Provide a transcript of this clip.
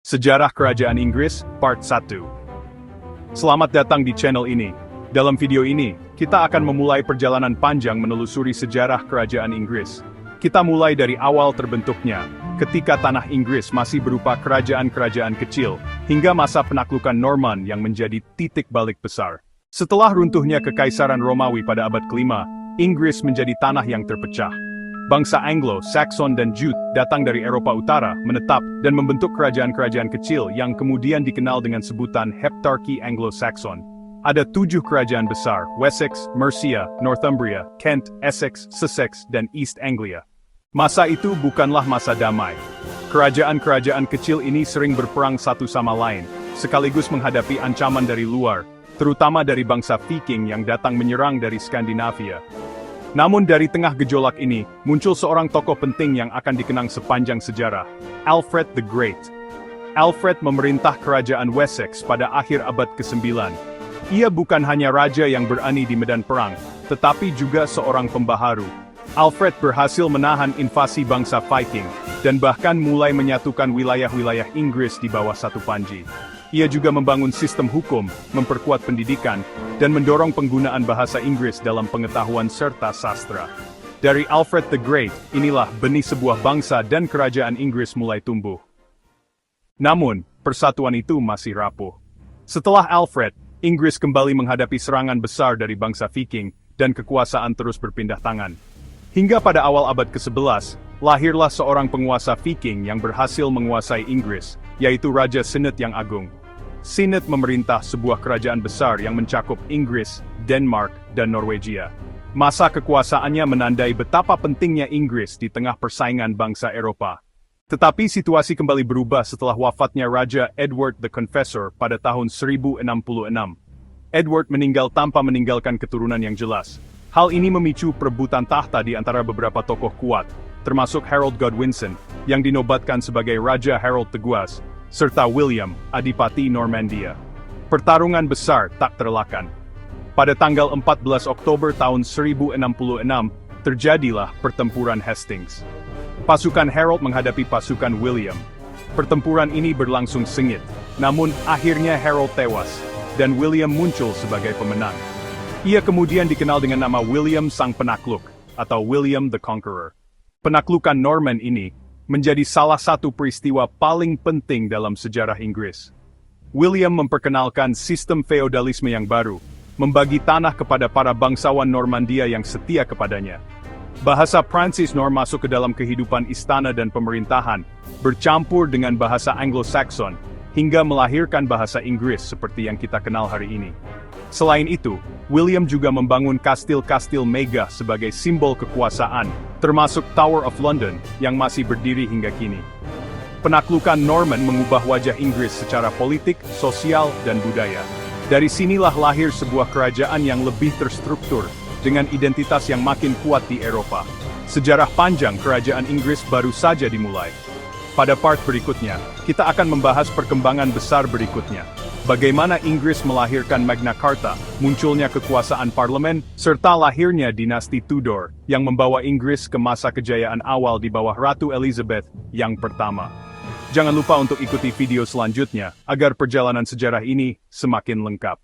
Sejarah Kerajaan Inggris, Part 1. Selamat datang di channel ini. Dalam video ini, kita akan memulai perjalanan panjang menelusuri sejarah Kerajaan Inggris. Kita mulai dari awal terbentuknya, ketika tanah Inggris masih berupa kerajaan-kerajaan kecil, hingga masa penaklukan Norman yang menjadi titik balik besar. Setelah runtuhnya Kekaisaran Romawi pada abad ke-5, Inggris menjadi tanah yang terpecah. Bangsa Anglo, Saxon dan Jute datang dari Eropa Utara, menetap, dan membentuk kerajaan-kerajaan kecil yang kemudian dikenal dengan sebutan Heptarchy Anglo-Saxon. Ada 7 kerajaan besar, Wessex, Mercia, Northumbria, Kent, Essex, Sussex, dan East Anglia. Masa itu bukanlah masa damai. Kerajaan-kerajaan kecil ini sering berperang satu sama lain, sekaligus menghadapi ancaman dari luar, terutama dari bangsa Viking yang datang menyerang dari Skandinavia. Namun dari tengah gejolak ini, muncul seorang tokoh penting yang akan dikenang sepanjang sejarah, Alfred the Great. Alfred memerintah kerajaan Wessex pada akhir abad ke-9. Ia bukan hanya raja yang berani di medan perang, tetapi juga seorang pembaharu. Alfred berhasil menahan invasi bangsa Viking, dan bahkan mulai menyatukan wilayah-wilayah Inggris di bawah satu panji. Ia juga membangun sistem hukum, memperkuat pendidikan, dan mendorong penggunaan bahasa Inggris dalam pengetahuan serta sastra. Dari Alfred the Great, inilah benih sebuah bangsa dan kerajaan Inggris mulai tumbuh. Namun, persatuan itu masih rapuh. Setelah Alfred, Inggris kembali menghadapi serangan besar dari bangsa Viking, dan kekuasaan terus berpindah tangan. Hingga pada awal abad ke-11, lahirlah seorang penguasa Viking yang berhasil menguasai Inggris, yaitu Raja Sinuhe yang Agung. Sinuhe memerintah sebuah kerajaan besar yang mencakup Inggris, Denmark, dan Norwegia. Masa kekuasaannya menandai betapa pentingnya Inggris di tengah persaingan bangsa Eropa. Tetapi situasi kembali berubah setelah wafatnya Raja Edward the Confessor pada tahun 1066. Edward meninggal tanpa meninggalkan keturunan yang jelas. Hal ini memicu perebutan tahta di antara beberapa tokoh kuat, termasuk Harold Godwinson, yang dinobatkan sebagai Raja Harold Teguas, serta William, Adipati Normandia. Pertarungan besar tak terelakkan. Pada tanggal 14 Oktober tahun 1066, terjadilah pertempuran Hastings. Pasukan Harold menghadapi pasukan William. Pertempuran ini berlangsung sengit, namun akhirnya Harold tewas, dan William muncul sebagai pemenang. Ia kemudian dikenal dengan nama William Sang Penakluk, atau William the Conqueror. Penaklukan Norman ini menjadi salah satu peristiwa paling penting dalam sejarah Inggris. William memperkenalkan sistem feodalisme yang baru, membagi tanah kepada para bangsawan Normandia yang setia kepadanya. Bahasa Prancis Norman masuk ke dalam kehidupan istana dan pemerintahan, bercampur dengan bahasa Anglo-Saxon, hingga melahirkan bahasa Inggris seperti yang kita kenal hari ini. Selain itu, William juga membangun kastil-kastil megah sebagai simbol kekuasaan, termasuk Tower of London, yang masih berdiri hingga kini. Penaklukan Norman mengubah wajah Inggris secara politik, sosial, dan budaya. Dari sinilah lahir sebuah kerajaan yang lebih terstruktur, dengan identitas yang makin kuat di Eropa. Sejarah panjang kerajaan Inggris baru saja dimulai. Pada part berikutnya, kita akan membahas perkembangan besar berikutnya. Bagaimana Inggris melahirkan Magna Carta, munculnya kekuasaan parlemen, serta lahirnya dinasti Tudor, yang membawa Inggris ke masa kejayaan awal di bawah Ratu Elizabeth yang pertama. Jangan lupa untuk ikuti video selanjutnya, agar perjalanan sejarah ini semakin lengkap.